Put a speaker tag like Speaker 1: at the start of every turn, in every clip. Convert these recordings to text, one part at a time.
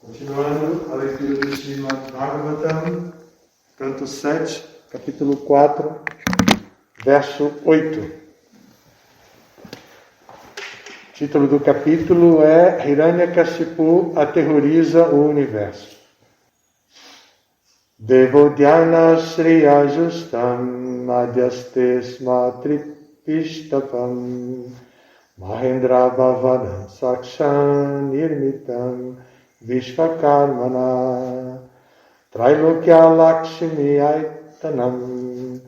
Speaker 1: Continuando a leitura do Srimad Bhagavatam, canto 7, capítulo 4, verso 8. O título do capítulo é Hiranyakashipu aterroriza o universo. Devodhyana Shriya Justam Madhyastes Matripistapam Mahendra Bhavanam Sakshan Nirmitam Vishvakarmana Trailokya Lakshmi Aitanam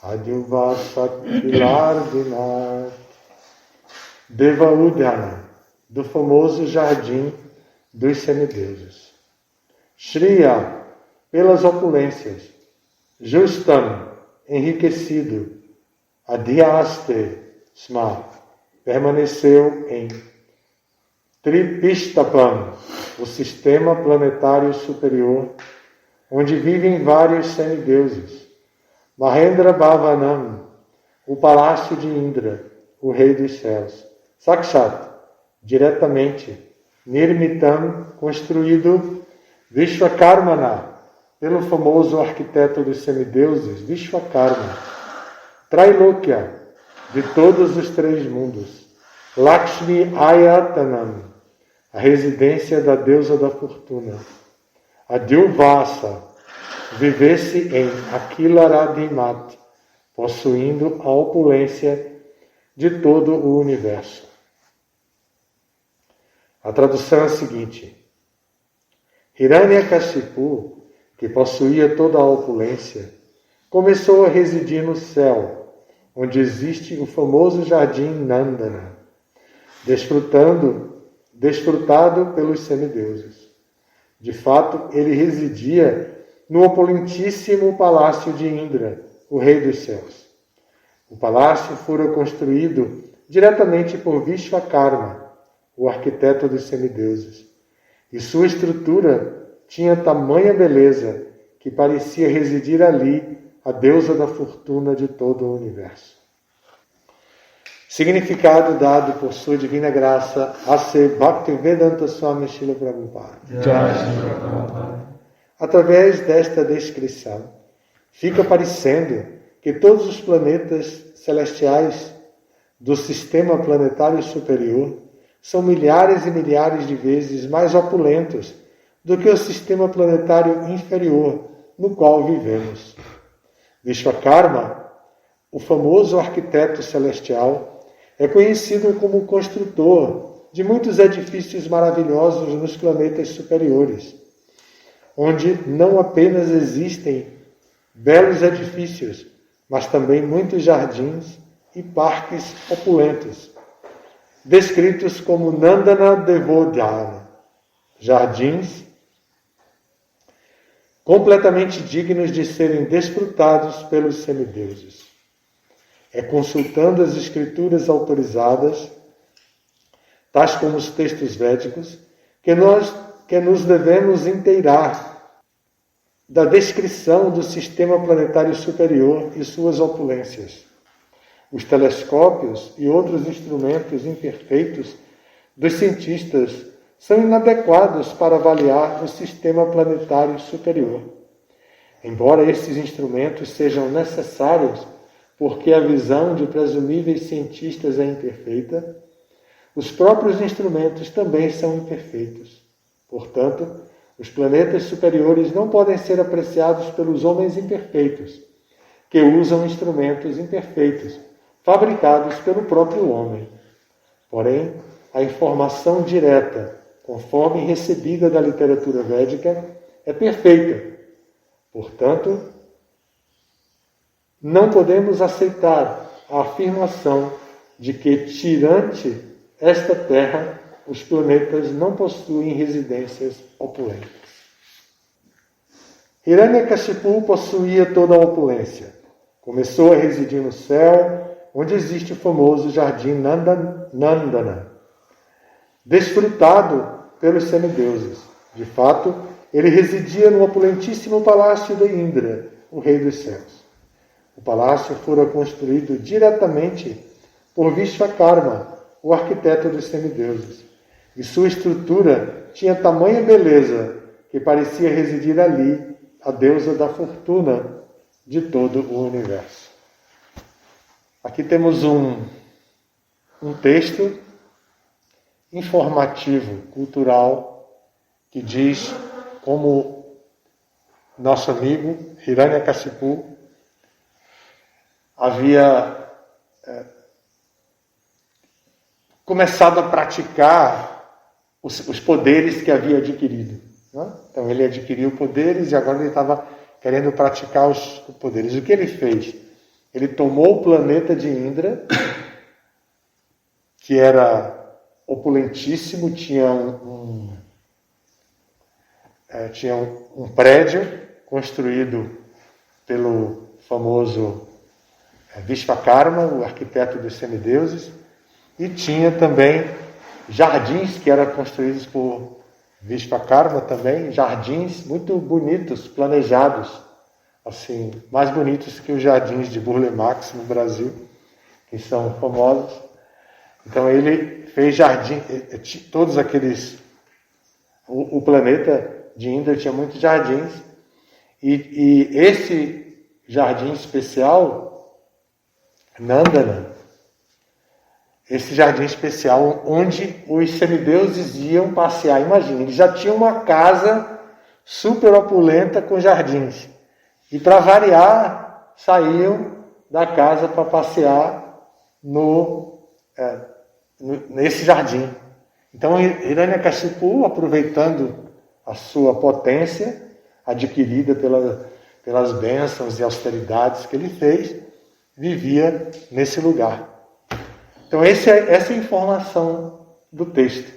Speaker 1: Adhyuvasakvilardinat. Deva Udhyana, do famoso jardim dos semideuses. Shriya, pelas opulências. Justam, enriquecido. Adhyaste, Sma, permaneceu em Tripistapam, o sistema planetário superior, onde vivem vários semideuses. Mahendra Bhavanam, o palácio de Indra, o rei dos céus. Sakshat, diretamente. Nirmitam, construído. Vishvakarmana, pelo famoso arquiteto dos semideuses, Vishvakarma. Trailokya, de todos os três mundos. Lakshmi Ayatanam, a residência da deusa da fortuna. Adhyuvasa, viver-se em Akilaradimat, possuindo a opulência de todo o universo. A tradução é a seguinte: Hiranyakashipu, que possuía toda a opulência, começou a residir no céu, onde existe o famoso jardim Nandana, desfrutado pelos semideuses. De fato, ele residia no opulentíssimo palácio de Indra, o rei dos céus. O palácio fora construído diretamente por Vishvakarma, o arquiteto dos semideuses, e sua estrutura tinha tamanha beleza que parecia residir ali a deusa da fortuna de todo o universo. Significado dado por sua divina graça A.C. Bhaktivedanta Swami Srila Prabhupada. Através desta descrição, fica parecendo que todos os planetas celestiais do sistema planetário superior são milhares e milhares de vezes mais opulentos do que o sistema planetário inferior no qual vivemos. Vishvakarma, o famoso arquiteto celestial, é conhecido como o construtor de muitos edifícios maravilhosos nos planetas superiores, onde não apenas existem belos edifícios, mas também muitos jardins e parques opulentos, descritos como Nandana Devodhyana, jardins completamente dignos de serem desfrutados pelos semideuses. É consultando as escrituras autorizadas, tais como os textos védicos, que nos devemos inteirar da descrição do sistema planetário superior e suas opulências. Os telescópios e outros instrumentos imperfeitos dos cientistas são inadequados para avaliar o sistema planetário superior. Embora esses instrumentos sejam necessários porque a visão de presumíveis cientistas é imperfeita, os próprios instrumentos também são imperfeitos. Portanto, os planetas superiores não podem ser apreciados pelos homens imperfeitos, que usam instrumentos imperfeitos, fabricados pelo próprio homem. Porém, a informação direta, conforme recebida da literatura védica, é perfeita. Portanto, não podemos aceitar a afirmação de que, tirante esta terra, os planetas não possuem residências opulentas. Hiranyakashipu possuía toda a opulência. Começou a residir no céu, onde existe o famoso jardim Nandana, desfrutado pelos semideuses. De fato, ele residia no opulentíssimo palácio de Indra, o rei dos céus. O palácio fora construído diretamente por Vishvakarma, o arquiteto dos semideuses, e sua estrutura tinha tamanha beleza que parecia residir ali a deusa da fortuna de todo o universo. Aqui temos um texto informativo, cultural, que diz como nosso amigo Hiranyakashipu havia começado a praticar os poderes que havia adquirido. Né? Então ele adquiriu poderes e agora ele estava querendo praticar os poderes. O que ele fez? Ele tomou o planeta de Indra, que era opulentíssimo, tinha um prédio construído pelo famoso Vishvakarma, o arquiteto dos semideuses, e tinha também jardins que eram construídos por Vishvakarma também, jardins muito bonitos, planejados, assim, mais bonitos que os jardins de Burle Marx no Brasil, que são famosos. Então ele fez jardim, todos aqueles... O planeta de Indra tinha muitos jardins, e esse jardim especial, Nandana, esse jardim especial onde os semideuses iam passear. Imagina, eles já tinham uma casa super opulenta com jardins. E para variar, saíam da casa para passear nesse jardim. Então, Hiranyakashipu, aproveitando a sua potência adquirida pelas bênçãos e austeridades que ele fez, vivia nesse lugar. Então, essa é a informação do texto.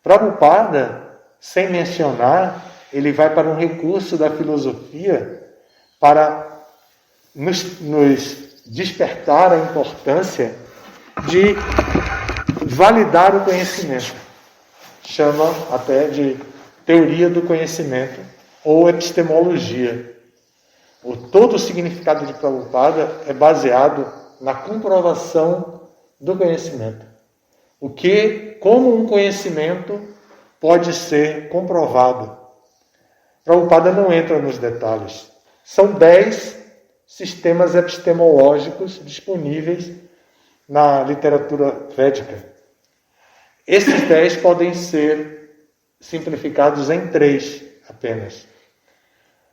Speaker 1: Prabhupada, sem mencionar, ele vai para um recurso da filosofia para nos despertar a importância de validar o conhecimento. Chama até de teoria do conhecimento ou epistemologia. Todo o significado de Prabhupada é baseado na comprovação do conhecimento. Como um conhecimento pode ser comprovado. Prabhupada não entra nos detalhes. São 10 sistemas epistemológicos disponíveis na literatura védica. Esses 10 podem ser simplificados em 3 apenas.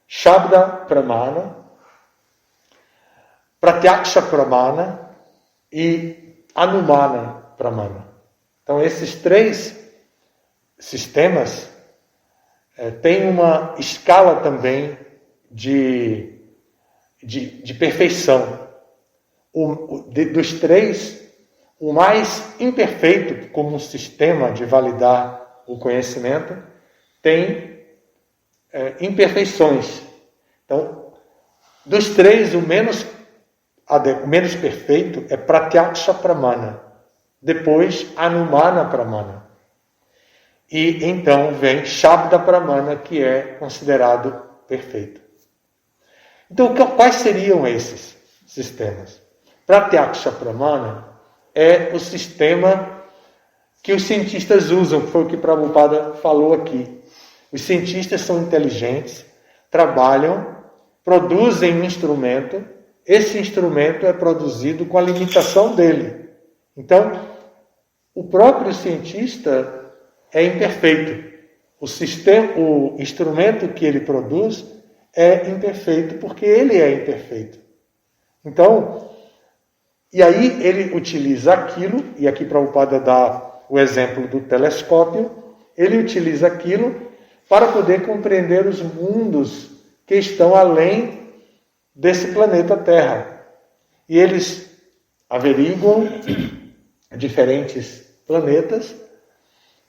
Speaker 1: Shabda Pramana, Pratyaksha Pramana e Anumana Pramana. Então, esses 3 sistemas têm uma escala também de perfeição. Dos 3, o mais imperfeito como um sistema de validar o conhecimento tem imperfeições. Então, dos 3, o menos perfeito é Pratyaksha Pramana. Depois, Anumana Pramana. E então vem Shabda Pramana, que é considerado perfeito. Então, quais seriam esses sistemas? Pratyaksha Pramana é o sistema que os cientistas usam, que foi o que Prabhupada falou aqui. Os cientistas são inteligentes, trabalham, produzem um instrumento. Esse instrumento é produzido com a limitação dele. Então, o próprio cientista é imperfeito. O instrumento que ele produz é imperfeito porque ele é imperfeito. Então, e aí ele utiliza aquilo, e aqui Prabhupada dá o exemplo do telescópio, ele utiliza aquilo para poder compreender os mundos que estão além desse planeta Terra. E eles averiguam diferentes planetas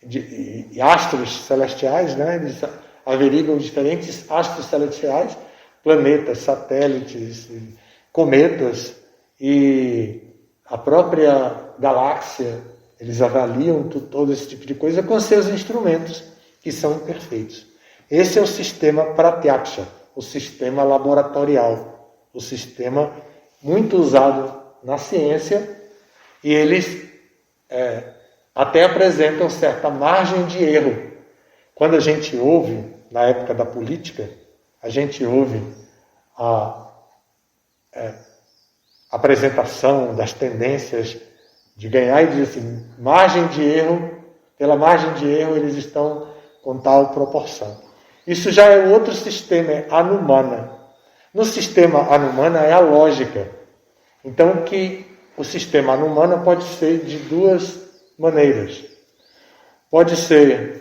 Speaker 1: e astros celestiais, né? Eles averiguam diferentes astros celestiais, planetas, satélites, cometas e a própria galáxia. Eles avaliam todo esse tipo de coisa com seus instrumentos, que são imperfeitos. Esse é o sistema Pratyaksha, o sistema laboratorial, o sistema muito usado na ciência, e eles até apresentam certa margem de erro. Quando a gente ouve, na época da política, a gente ouve a apresentação das tendências de ganhar e diz assim, margem de erro, pela margem de erro eles estão com tal proporção. Isso já é outro sistema, é Anumana. No sistema Anumana é a lógica. Então que o sistema Anumana pode ser de duas maneiras. Pode ser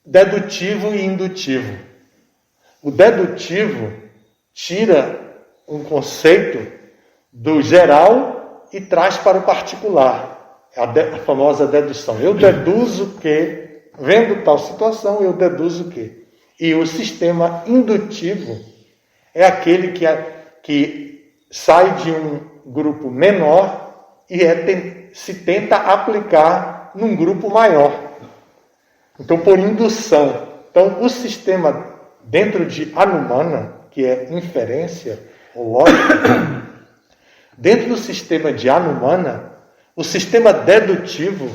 Speaker 1: dedutivo e indutivo. O dedutivo tira um conceito do geral e traz para o particular. A famosa dedução. Eu deduzo que, vendo tal situação, eu deduzo que. E o sistema indutivo é aquele que sai de um grupo menor e se tenta aplicar num grupo maior. Então, por indução. Então, o sistema dentro de Anumana, que é inferência ou lógica, dentro do sistema de Anumana, o sistema dedutivo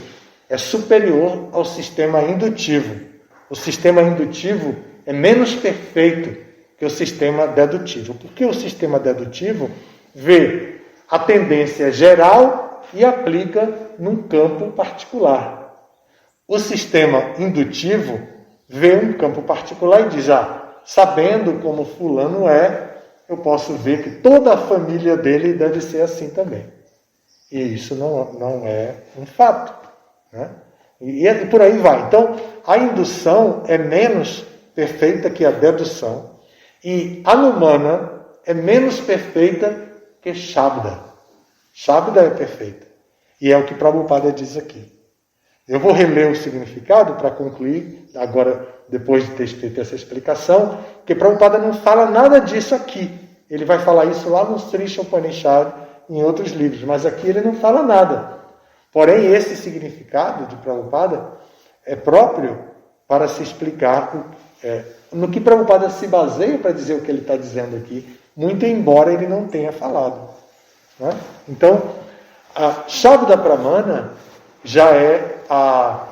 Speaker 1: é superior ao sistema indutivo. O sistema indutivo é menos perfeito que o sistema dedutivo. Porque o sistema dedutivo vê a tendência geral e aplica num campo particular. O sistema indutivo vê um campo particular e diz, sabendo como fulano é, eu posso ver que toda a família dele deve ser assim também. E isso não é um fato. Né? E por aí vai. Então, a indução é menos perfeita que a dedução. E Anumana é menos perfeita que Shabda. Shabda é perfeita. E é o que Prabhupada diz aqui. Eu vou reler o significado para concluir, agora, depois de ter feito essa explicação, que Prabhupada não fala nada disso aqui. Ele vai falar isso lá no Sri Upanishad, em outros livros, mas aqui ele não fala nada. Porém, esse significado de Prabhupada é próprio para se explicar no que Prabhupada se baseia para dizer o que ele está dizendo aqui, muito embora ele não tenha falado. Né? Então, a Shabda Pramana já é a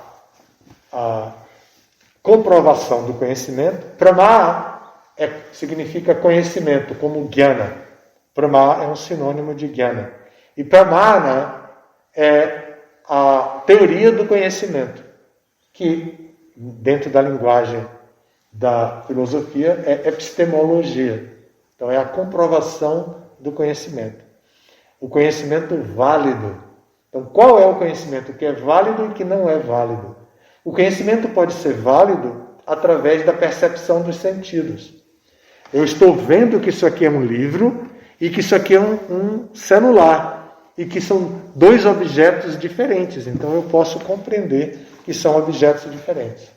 Speaker 1: comprovação do conhecimento. Prama significa conhecimento, como Jnana. Prama é um sinônimo de Jnana. E Pramana é a teoria do conhecimento, que dentro da linguagem da filosofia é epistemologia. Então é a comprovação do conhecimento. O conhecimento válido. Então qual é o conhecimento que é válido e que não é válido? O conhecimento pode ser válido através da percepção dos sentidos. Eu estou vendo que isso aqui é um livro e que isso aqui é um celular e que são dois objetos diferentes. Então eu posso compreender que são objetos diferentes.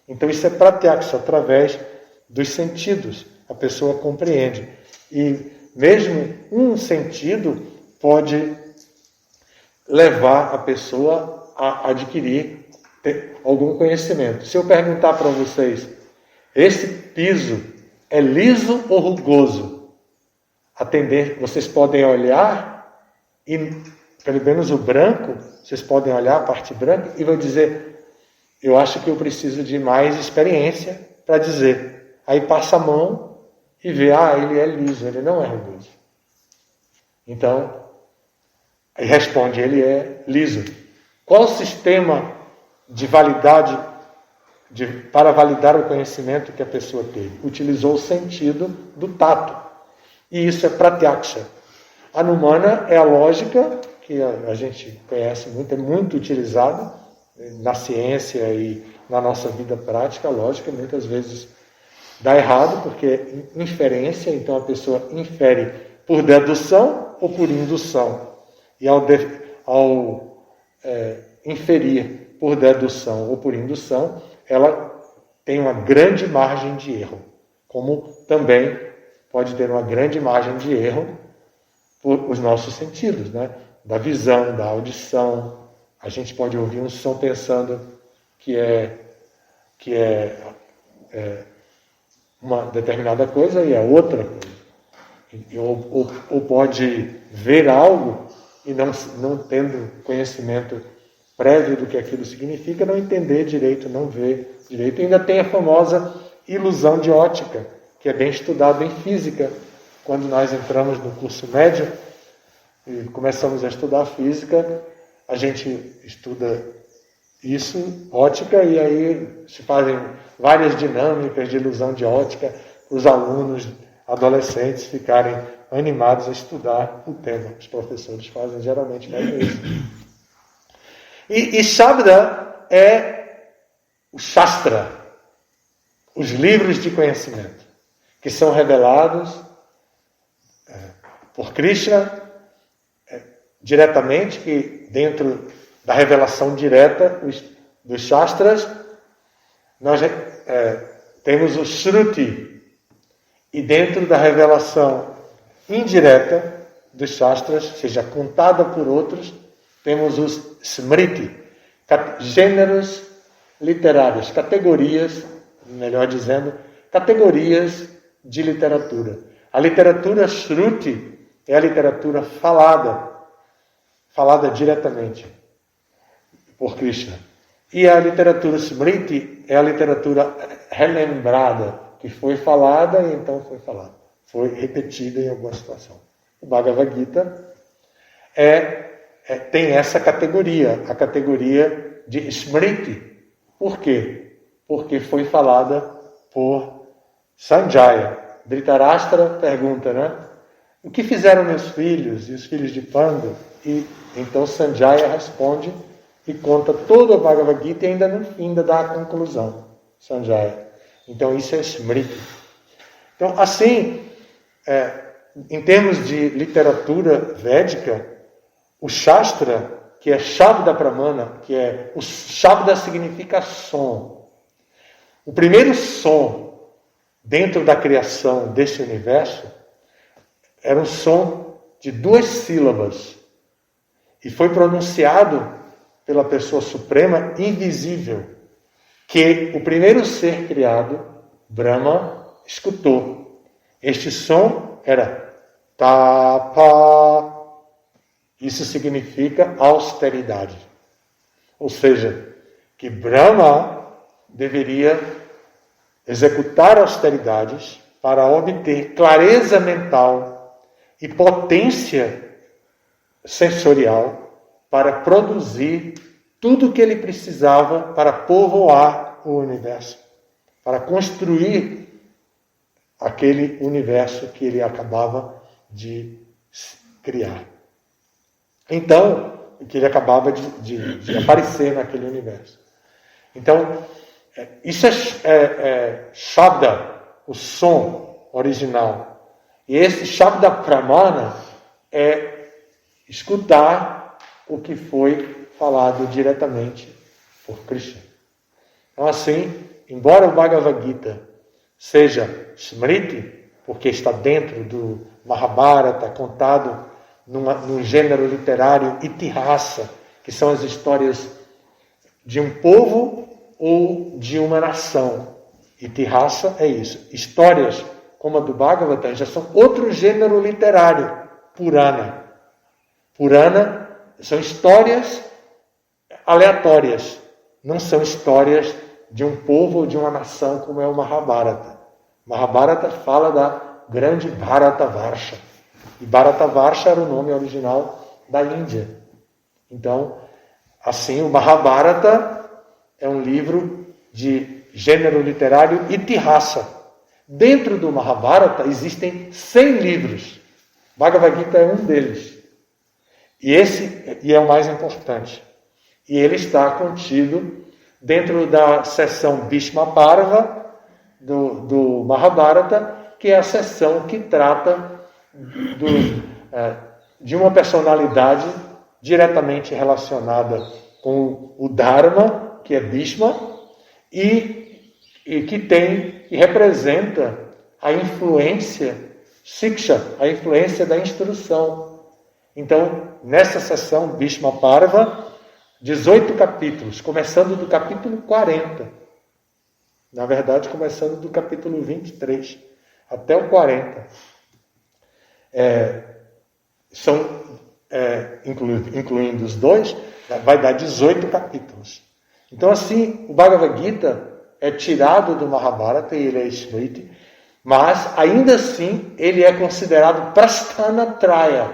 Speaker 1: Então isso é pratyaksa, através dos sentidos. A pessoa compreende. E mesmo um sentido pode levar a pessoa a adquirir algum conhecimento. Se eu perguntar para vocês, esse piso é liso ou rugoso? Vocês podem olhar e, pelo menos o branco, vocês podem olhar a parte branca e vão dizer, eu acho que eu preciso de mais experiência para dizer. Aí passa a mão e vê, ele é liso, ele não é rugoso. Então, aí responde, ele é liso. Qual o sistema de validade para validar o conhecimento que a pessoa teve? Utilizou o sentido do tato. E isso é pratyaksha. Anumana é a lógica que a gente conhece muito, é muito utilizada na ciência e na nossa vida prática. A lógica muitas vezes dá errado, porque é inferência, então a pessoa infere por dedução ou por indução. E ao inferir por dedução ou por indução, ela tem uma grande margem de erro. Como também pode ter uma grande margem de erro por os nossos sentidos, né? Da visão, da audição. A gente pode ouvir um som pensando que é uma determinada coisa e é outra coisa. Ou pode ver algo e não tendo conhecimento prévio do que aquilo significa, não entender direito, não ver direito. E ainda tem a famosa ilusão de ótica, que é bem estudado em física. Quando nós entramos no curso médio e começamos a estudar física, a gente estuda isso, ótica, e aí se fazem várias dinâmicas de ilusão de ótica para os alunos, adolescentes, ficarem animados a estudar o tema. Os professores geralmente fazem isso. E Shabda é o Shastra, os livros de conhecimento, que são revelados por Krishna diretamente, que dentro da revelação direta dos Shastras, nós temos o Shruti, e dentro da revelação indireta dos Shastras, seja contada por outros, temos os Smriti, gêneros literários, categorias, melhor dizendo, categorias de literatura. A literatura Shruti é a literatura falada diretamente por Krishna. E a literatura Smriti é a literatura relembrada, que foi falada e então foi falada. Foi repetida em alguma situação. O Bhagavad Gita tem essa categoria, a categoria de Smriti. Por quê? Porque foi falada por Sanjaya. Dhritarashtra pergunta, né? O que fizeram meus filhos e os filhos de Panda? E então Sanjaya responde e conta todo o Bhagavad Gita e ainda no fim dá a conclusão. Sanjaya. Então isso é Smriti. Então assim, em termos de literatura védica, o Shastra, que é Shabda Pramana, que é o Shabda significa som. O primeiro som dentro da criação deste universo era um som de 2 sílabas e foi pronunciado pela pessoa suprema invisível, que o primeiro ser criado, Brahma, escutou. Este som era Tapa. Isso significa austeridade. Ou seja, que Brahma deveria executar austeridades para obter clareza mental e potência sensorial para produzir tudo o que ele precisava para povoar o universo, para construir aquele universo que ele acabava de criar. Então, que ele acabava de aparecer naquele universo. Então, isso é Shabda, o som original. E esse Shabda Pramana é escutar o que foi falado diretamente por Krishna. Então, assim, embora o Bhagavad Gita seja Smriti, porque está dentro do Mahabharata, contado num gênero literário Itihasa, que são as histórias de um povo ou de uma nação. Itihasa é isso. Histórias como a do Bhagavatam já são outro gênero literário, Purana. Purana são histórias aleatórias, não são histórias de um povo ou de uma nação como é o Mahabharata. Mahabharata fala da grande Bharatavarsha. E Bharatavarsha era o nome original da Índia. Então, assim, o Mahabharata é um livro de gênero literário Itihasa. Dentro do Mahabharata existem 100 livros. Bhagavad Gita é um deles. E é o mais importante. E ele está contido dentro da seção Bhishma Parva do Mahabharata, que é a seção que trata de uma personalidade diretamente relacionada com o Dharma, que é Bhishma, e que representa a influência Siksha, a influência da instrução. Então, nessa seção Bhishma Parva, 18 capítulos, começando do capítulo 40. Na verdade, começando do capítulo 23 até o 40. São incluindo os dois, vai dar 18 capítulos. Então, assim, o Bhagavad Gita é tirado do Mahabharata e ele é Smriti, mas, ainda assim, ele é considerado Prasthanatraya.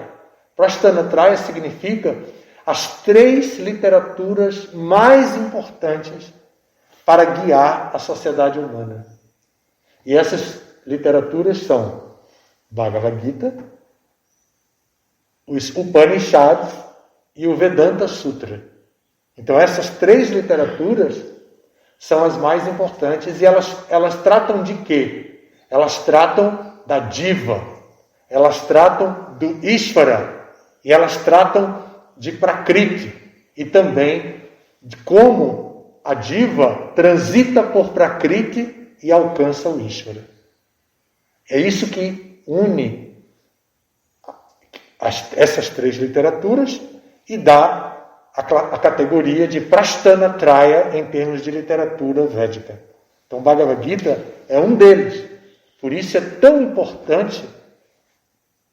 Speaker 1: Prasthanatraya significa as 3 literaturas mais importantes para guiar a sociedade humana. E essas literaturas são Bhagavad Gita, os Upanishads e o Vedanta Sutra. Então, essas 3 literaturas são as mais importantes e elas tratam de quê? Elas tratam da Diva, elas tratam do Ishvara e elas tratam de Prakriti e também de como a Diva transita por Prakriti e alcança o Ishvara. É isso que une essas 3 literaturas e dá a categoria de Prasthanatraya em termos de literatura védica. Então, Bhagavad Gita é um deles. Por isso é tão importante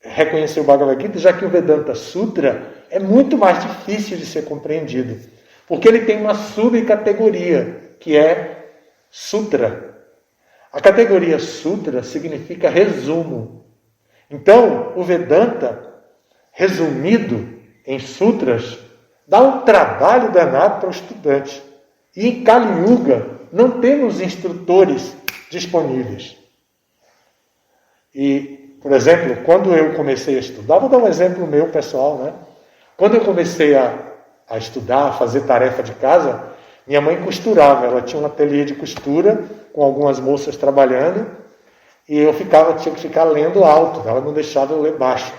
Speaker 1: reconhecer o Bhagavad Gita, já que o Vedanta Sutra é muito mais difícil de ser compreendido, porque ele tem uma subcategoria, que é Sutra. A categoria Sutra significa resumo. Então, o Vedanta, resumido em sutras, dá um trabalho danado para o estudante. E em Kali Yuga não temos instrutores disponíveis. E, por exemplo, quando eu comecei a estudar, vou dar um exemplo meu pessoal, né? Quando eu comecei a estudar, a fazer tarefa de casa, minha mãe costurava. Ela tinha um ateliê de costura com algumas moças trabalhando e eu tinha que ficar lendo alto. Ela não deixava eu ler baixo.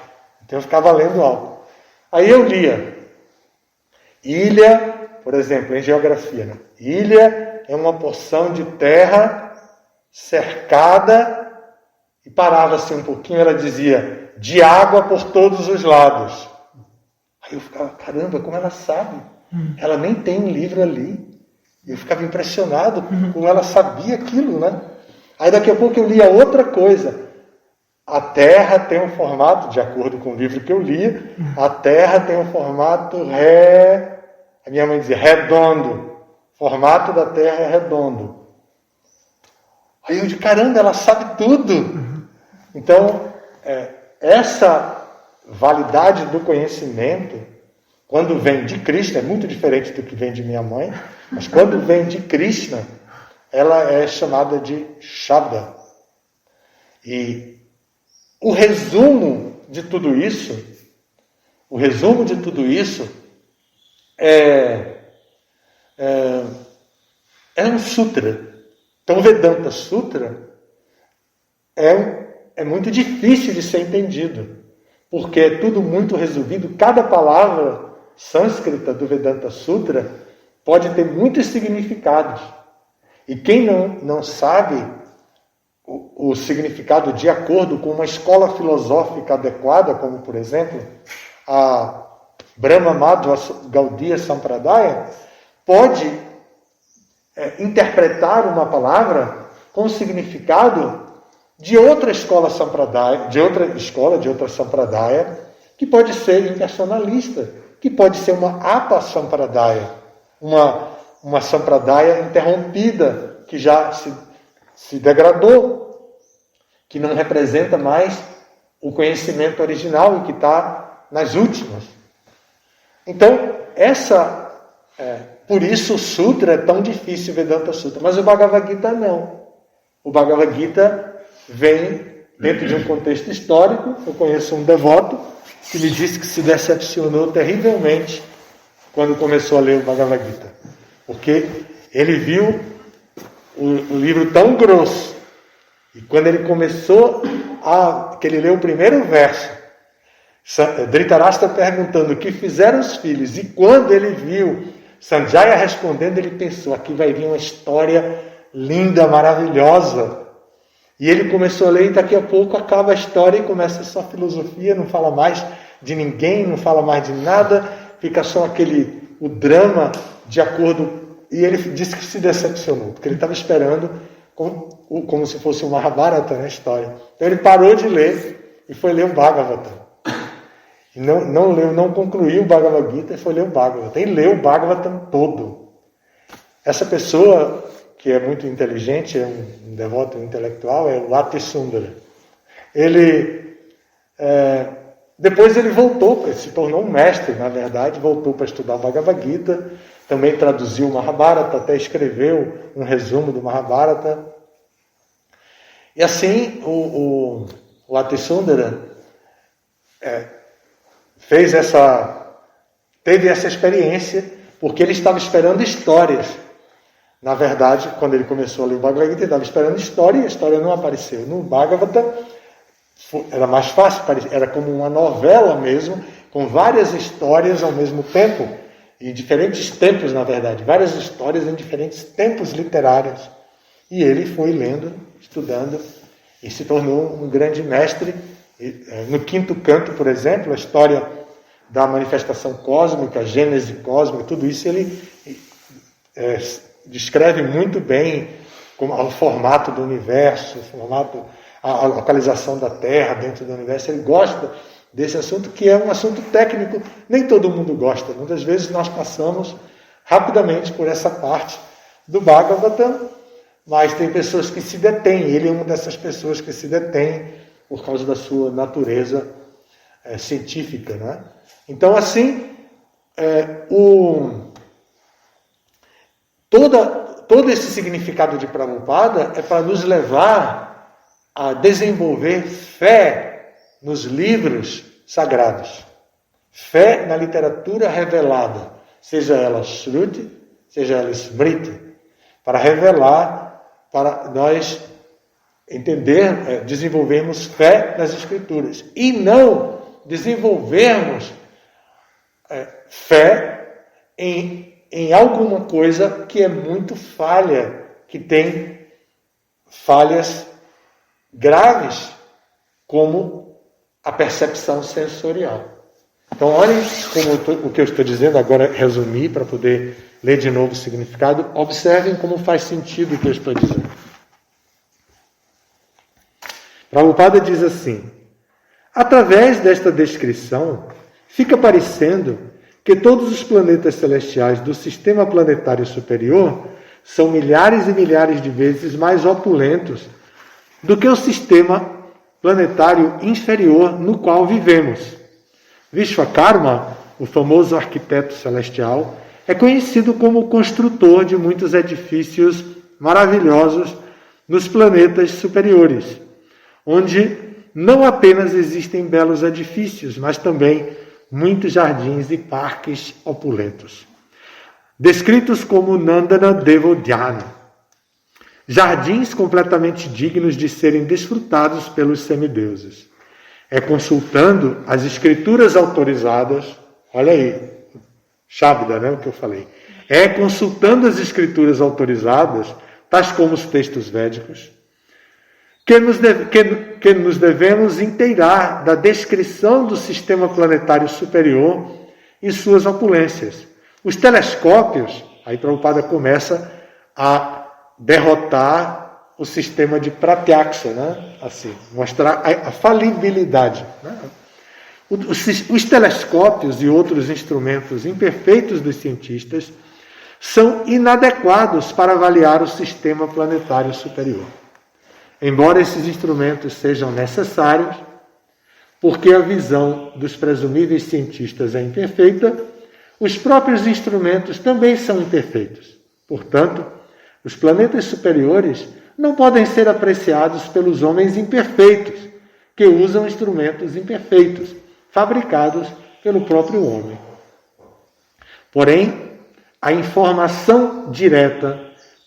Speaker 1: Então eu ficava lendo alto. Aí eu lia. Ilha, por exemplo, em geografia, né? Ilha é uma porção de terra cercada, e parava assim um pouquinho, ela dizia, de água por todos os lados. Aí eu ficava, caramba, como ela sabe? Ela nem tem um livro ali. E eu ficava impressionado como ela sabia aquilo, né? Aí daqui a pouco eu lia outra coisa. A Terra tem um formato, de acordo com o livro que eu lia, a Terra tem um formato a minha mãe dizia, redondo. O formato da Terra é redondo. Aí eu disse, caramba, ela sabe tudo. Então, essa validade do conhecimento, quando vem de Krishna, é muito diferente do que vem de minha mãe, mas quando vem de Krishna, ela é chamada de Shabda. E o resumo de tudo isso é um sutra. Então, o Vedanta Sutra é muito difícil de ser entendido, porque é tudo muito resumido. Cada palavra sânscrita do Vedanta Sutra pode ter muitos significados. E quem não sabe o significado de acordo com uma escola filosófica adequada, como, por exemplo, a Brahma Madhva Gaudiya Sampradaya, pode interpretar uma palavra com o significado de outra escola Sampradaya, de outra Sampradaya, que pode ser impersonalista, que pode ser uma Apa Sampradaya, uma Sampradaya interrompida, que já se degradou, que não representa mais o conhecimento original e que está nas últimas. Então, por isso o Sutra é tão difícil, o Vedanta Sutra. Mas o Bhagavad Gita não. O Bhagavad Gita vem dentro de um contexto histórico. Eu conheço um devoto que me disse que se decepcionou terrivelmente quando começou a ler o Bhagavad Gita. Porque ele viu o livro tão grosso. E quando ele começou que ele leu o primeiro verso, Dhritarashtra perguntando o que fizeram os filhos, e quando ele viu Sanjaya respondendo, ele pensou, aqui vai vir uma história linda, maravilhosa. E ele começou a ler e daqui a pouco acaba a história e começa só filosofia, não fala mais de ninguém, não fala mais de nada, fica só o drama de acordo. E ele disse que se decepcionou, porque ele estava esperando como se fosse uma Mahabharata na história. Então ele parou de ler e foi ler o Bhagavatam. E não leu, não concluiu o Bhagavad Gita e foi ler o Bhagavatam. E leu o Bhagavatam todo. Essa pessoa, que é muito inteligente, é um devoto intelectual, é o Atisundara. Depois ele voltou, se tornou um mestre, na verdade, voltou para estudar o Bhagavad Gita, também traduziu o Mahabharata, até escreveu um resumo do Mahabharata. E assim, o Atisundara teve essa experiência, porque ele estava esperando histórias. Na verdade, quando ele começou a ler o Bhagavad Gita, ele estava esperando história e a história não apareceu. No Bhagavatam era mais fácil, era como uma novela mesmo, com várias histórias ao mesmo tempo, em diferentes tempos, na verdade, várias histórias em diferentes tempos literários. E ele foi lendo, estudando, e se tornou um grande mestre. No quinto canto, por exemplo, a história da manifestação cósmica, a gênese cósmica, tudo isso ele descreve muito bem o formato do universo, a localização da Terra dentro do universo. Ele gosta desse assunto, que é um assunto técnico. Nem todo mundo gosta. Muitas vezes nós passamos rapidamente por essa parte do Bhagavatam, mas tem pessoas que se detêm. Ele é uma dessas pessoas que se detém por causa da sua natureza científica, né? Então, assim, todo esse significado de Prabhupada é para nos levar a desenvolver fé nos livros sagrados, fé na literatura revelada, seja ela Shruti, seja ela Smriti, para revelar, para nós desenvolvermos fé nas Escrituras e não desenvolvermos fé em alguma coisa que é muito falha, que tem falhas graves, como a percepção sensorial. Então, olhem como o que eu estou dizendo, agora resumir para poder ler de novo o significado. Observem como faz sentido o que eu estou dizendo. Prabhupada diz assim: através desta descrição, fica parecendo que todos os planetas celestiais do sistema planetário superior são milhares e milhares de vezes mais opulentos do que o sistema planetário inferior no qual vivemos. Vishvakarma, o famoso arquiteto celestial, é conhecido como o construtor de muitos edifícios maravilhosos nos planetas superiores, onde não apenas existem belos edifícios, mas também muitos jardins e parques opulentos, descritos como Nandana Devodhyana, jardins completamente dignos de serem desfrutados pelos semideuses. É consultando as escrituras autorizadas, olha aí, Shabda, né, o que eu falei. É consultando as escrituras autorizadas, tais como os textos védicos, que nos devemos inteirar da descrição do sistema planetário superior e suas opulências. Os telescópios, aí Prabhupada começa a derrotar o sistema de Pratyaksa, né? Assim, mostrar a falibilidade. Né? Os telescópios e outros instrumentos imperfeitos dos cientistas são inadequados para avaliar o sistema planetário superior. Embora esses instrumentos sejam necessários, porque a visão dos presumíveis cientistas é imperfeita, os próprios instrumentos também são imperfeitos. Portanto, os planetas superiores não podem ser apreciados pelos homens imperfeitos, que usam instrumentos imperfeitos, fabricados pelo próprio homem. Porém, a informação direta,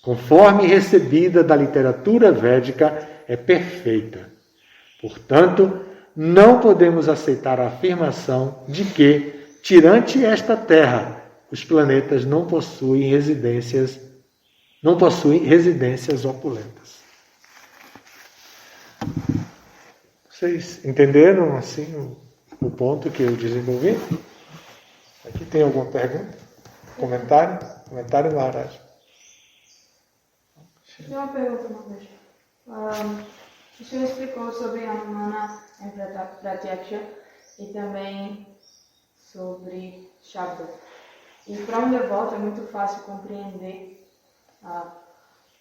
Speaker 1: conforme recebida da literatura védica, é perfeita. Portanto, não podemos aceitar a afirmação de que, tirante esta Terra, os planetas não possuem residências opulentas. Vocês entenderam assim o ponto que eu desenvolvi? Aqui tem alguma pergunta? Comentário? Comentário, Maharaj?
Speaker 2: Tem uma pergunta, Maharaj. O senhor explicou sobre Anumana em Pratyaksha e também sobre Shabda. E para um devoto é muito fácil compreender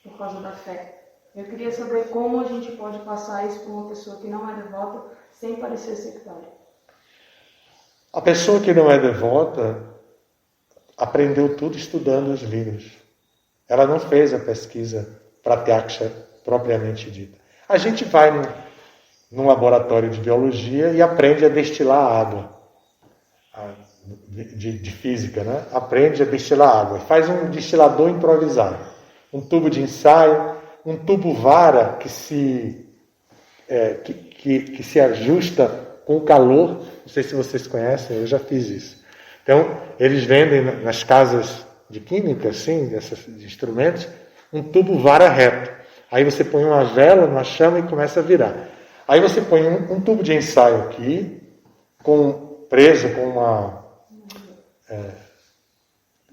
Speaker 2: por causa da fé. Eu queria saber como a gente pode passar isso para uma pessoa que não é devota sem parecer sectária.
Speaker 1: A pessoa que não é devota aprendeu tudo estudando os livros. Ela não fez a pesquisa pratyaksha propriamente dita. A gente vai num laboratório de biologia e aprende a destilar água, de física, né? Aprende a destilar água. Faz um destilador improvisado, um tubo de ensaio, um tubo vara que se ajusta com o calor. Não sei se vocês conhecem, eu já fiz isso. Então, eles vendem nas casas de química, assim, esses instrumentos, um tubo vara reto. Aí você põe uma vela numa chama e começa a virar. Aí você põe um tubo de ensaio aqui, preso com uma...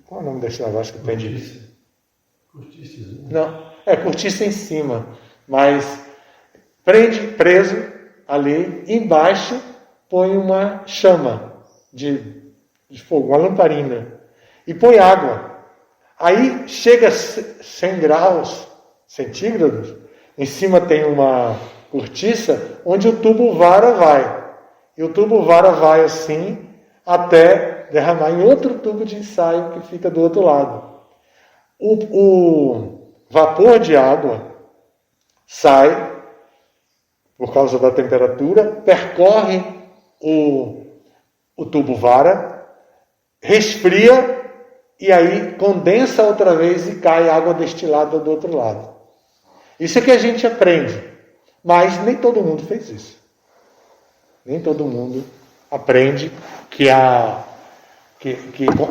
Speaker 1: qual é o nome desse negócio que tem de...
Speaker 3: Cortiça.
Speaker 1: Não, cortiça em cima, mas preso ali, embaixo põe uma chama de fogo, uma lamparina, e põe água. Aí chega a 100 graus centígrados, em cima tem uma cortiça onde o tubo vara vai. E o tubo vara vai assim até derramar em outro tubo de ensaio que fica do outro lado. O vapor de água sai por causa da temperatura, percorre o tubo vara, resfria e aí condensa outra vez e cai água destilada do outro lado. Isso é que a gente aprende, mas nem todo mundo fez isso. Nem todo mundo aprende que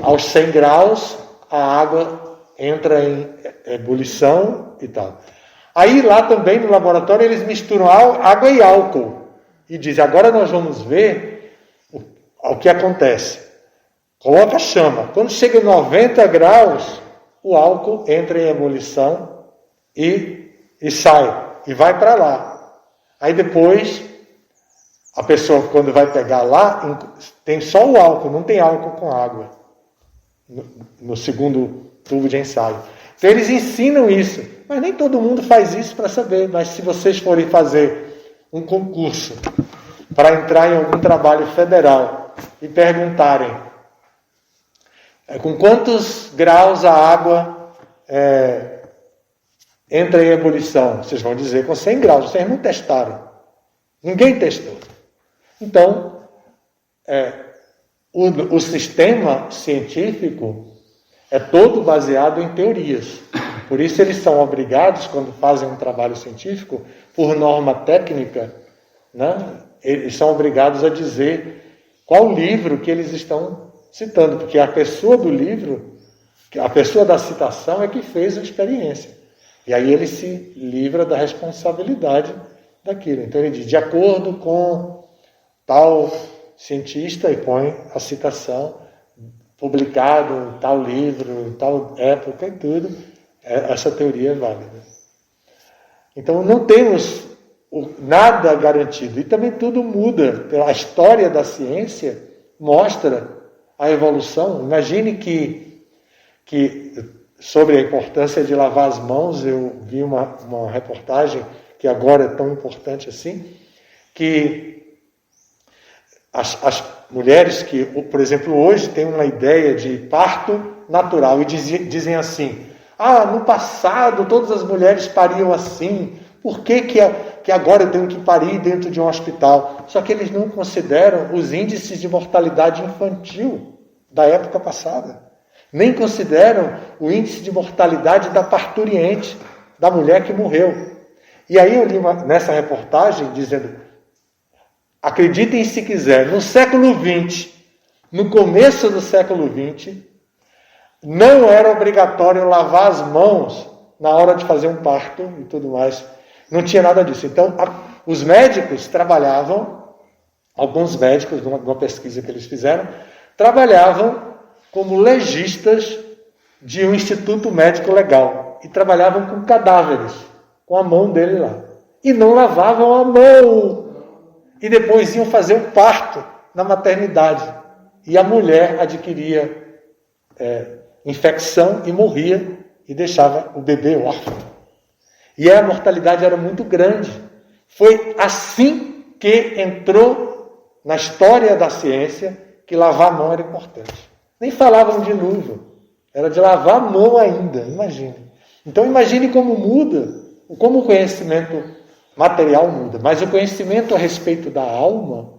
Speaker 1: aos 100 graus a água entra em ebulição e tal. Aí lá também no laboratório eles misturam água e álcool e dizem, agora nós vamos ver o que acontece. Coloca a chama. Quando chega a 90 graus, o álcool entra em ebulição e sai. E vai para lá. Aí depois, a pessoa quando vai pegar lá, tem só o álcool, não tem álcool com água. No segundo tubo de ensaio. Então eles ensinam isso. Mas nem todo mundo faz isso para saber. Mas se vocês forem fazer um concurso para entrar em algum trabalho federal e perguntarem com quantos graus a água entra em ebulição, vocês vão dizer com 100 graus. Vocês não testaram. Ninguém testou. Então, o sistema científico é todo baseado em teorias. Por isso eles são obrigados, quando fazem um trabalho científico, por norma técnica, né, eles são obrigados a dizer qual livro que eles estão citando, porque a pessoa do livro, a pessoa da citação é que fez a experiência. E aí ele se livra da responsabilidade daquilo. Então ele diz, de acordo com tal cientista, e põe a citação, publicado em tal livro, em tal época e tudo, essa teoria é válida. Então não temos nada garantido. E também tudo muda. A história da ciência mostra a evolução. Imagine que sobre a importância de lavar as mãos, eu vi uma reportagem que agora é tão importante assim, que as mulheres que, por exemplo, hoje têm uma ideia de parto natural e dizem assim, no passado todas as mulheres pariam assim, por que agora eu tenho que parir dentro de um hospital? Só que eles não consideram os índices de mortalidade infantil da época passada. Nem consideram o índice de mortalidade da parturiente, da mulher que morreu. E aí eu li nessa reportagem dizendo, acreditem se quiser, no século XX, no começo do século XX, não era obrigatório lavar as mãos na hora de fazer um parto e tudo mais. Não tinha nada disso. Então, os médicos trabalhavam, alguns médicos, numa pesquisa que eles fizeram, trabalhavam como legistas de um instituto médico legal. E trabalhavam com cadáveres, com a mão dele lá. E não lavavam a mão. E depois iam fazer um parto na maternidade. e a mulher adquiria infecção e morria e deixava o bebê órfão. E a mortalidade era muito grande. Foi assim que entrou na história da ciência que lavar a mão era importante. Nem falavam de dilúvio, era de lavar a mão ainda, imagine. Então imagine como muda, como o conhecimento material muda, mas o conhecimento a respeito da alma,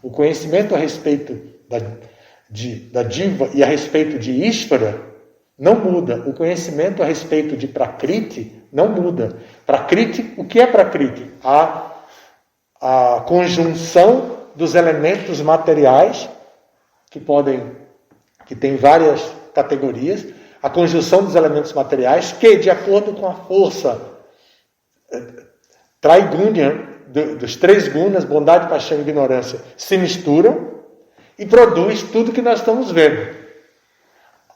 Speaker 1: o conhecimento a respeito da Diva e a respeito de Ishvara não muda. O conhecimento a respeito de Prakriti não muda. Prakriti, o que é Prakriti? A conjunção dos elementos materiais que tem várias categorias, a conjunção dos elementos materiais que, de acordo com a força Traigunya, dos 3 gunas, bondade, paixão e ignorância, se misturam e produz tudo que nós estamos vendo.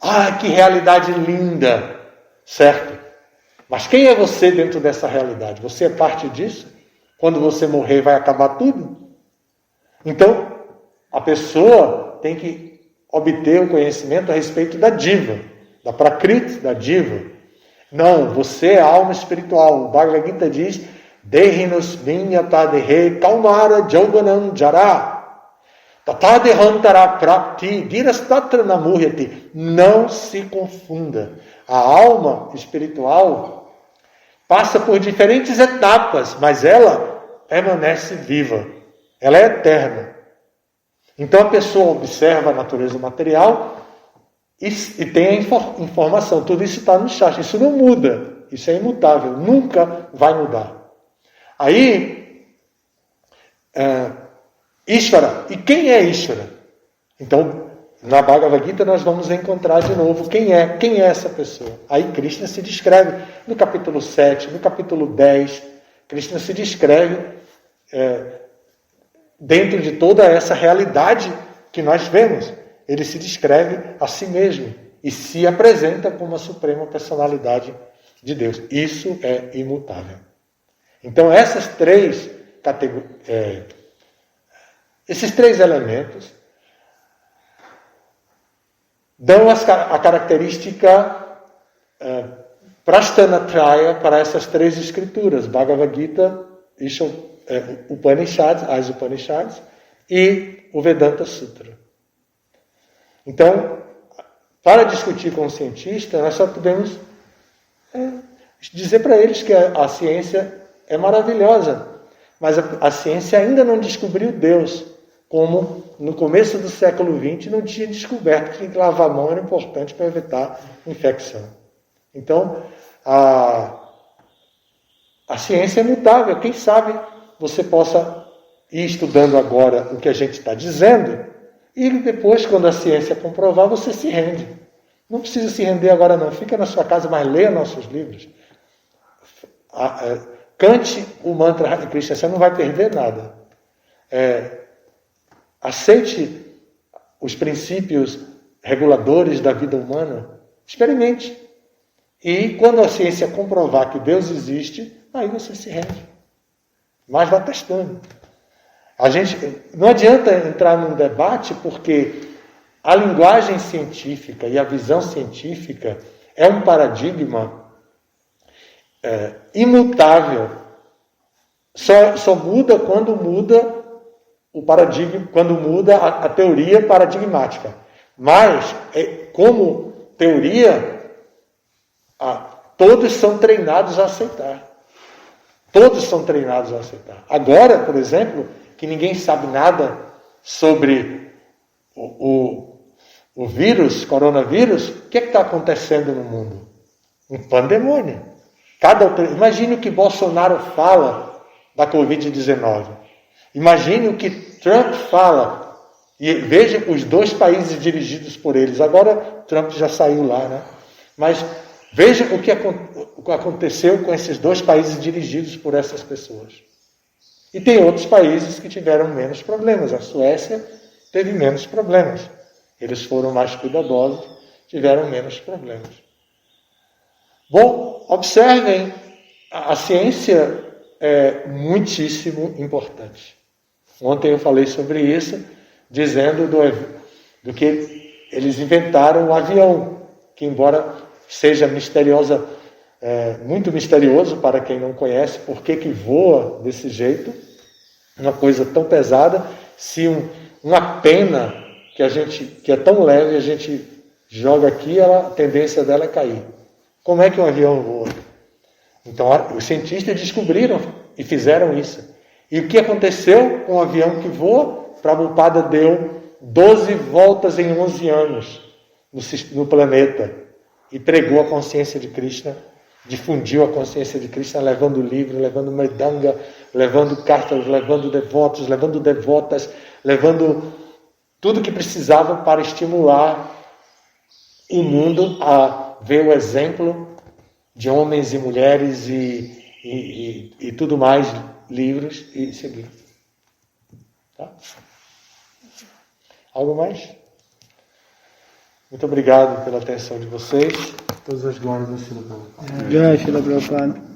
Speaker 1: Ah, que realidade linda! Certo? Mas quem é você dentro dessa realidade? Você é parte disso? Quando você morrer, vai acabar tudo? Então, a pessoa tem que obter o conhecimento a respeito da Diva, da Prakriti, da Diva. Não, você é alma espiritual. O Bhagavad Gita diz: Dehinus vinyata dehe kaumara jauvanam jara tatadehantara prapti dirastatra namuhyati. Não se confunda. A alma espiritual passa por diferentes etapas, mas ela permanece viva. Ela é eterna. Então a pessoa observa a natureza material e tem a informação. Tudo isso está no chat. Isso não muda. Isso é imutável. Nunca vai mudar. Aí, Ishvara. E quem é Ishvara? Então, na Bhagavad Gita nós vamos encontrar de novo quem é essa pessoa. Aí Krishna se descreve no capítulo 7, no capítulo 10. Krishna se descreve dentro de toda essa realidade que nós vemos. Ele se descreve a si mesmo e se apresenta como a suprema personalidade de Deus. Isso é imutável. Então, esses três elementos dão a característica Prasthanatraya para essas 3 escrituras: Bhagavad Gita, Upanishads, as Upanishads e o Vedanta Sutra. Então, para discutir com o cientista, nós só podemos dizer para eles que a ciência é maravilhosa, mas a ciência ainda não descobriu Deus, como no começo do século XX não tinha descoberto que lavar a mão era importante para evitar infecção. Então, a ciência é mutável. Quem sabe você possa ir estudando agora o que a gente está dizendo e depois, quando a ciência comprovar, você se rende. Não precisa se render agora não. Fica na sua casa, mas leia nossos livros. Cante o mantra Hare Krishna, você não vai perder nada. Aceite os princípios reguladores da vida humana. Experimente. E quando a ciência comprovar que Deus existe, aí você se rende. Mas vá testando. Não adianta entrar num debate, porque a linguagem científica e a visão científica é um paradigma imutável. Só muda quando muda o paradigma, quando muda a teoria paradigmática. Mas, como teoria, todos são treinados a aceitar. Todos são treinados a aceitar. Agora, por exemplo, que ninguém sabe nada sobre o vírus, coronavírus, o que está acontecendo no mundo? Um pandemônio. Imagine o que Bolsonaro fala da Covid-19. Imagine o que Trump fala. E veja os 2 países dirigidos por eles. Agora Trump já saiu lá, né? Mas veja o que aconteceu com esses 2 países dirigidos por essas pessoas. E tem outros países que tiveram menos problemas. A Suécia teve menos problemas. Eles foram mais cuidadosos, tiveram menos problemas. Bom, observem, a ciência é muitíssimo importante. Ontem eu falei sobre isso, dizendo do que eles inventaram o avião, que embora seja misteriosa, muito misterioso para quem não conhece, por que voa desse jeito, uma coisa tão pesada, se uma pena que é tão leve, a gente joga aqui, a tendência dela é cair. Como é que um avião voa? Então, os cientistas descobriram e fizeram isso. E o que aconteceu com o avião que voa? Prabhupada deu 12 voltas em 11 anos no planeta e pregou a consciência de Krishna, difundiu a consciência de Krishna, levando livro, levando mridanga, levando cartas, levando devotos, levando devotas, levando tudo que precisava para estimular o mundo a ver o exemplo de homens e mulheres e tudo mais, livros, e seguir. Tá? Algo mais? Muito obrigado pela atenção de vocês. Todas as glórias ao Srila Prabhupada.
Speaker 3: Jai Srila Prabhupada.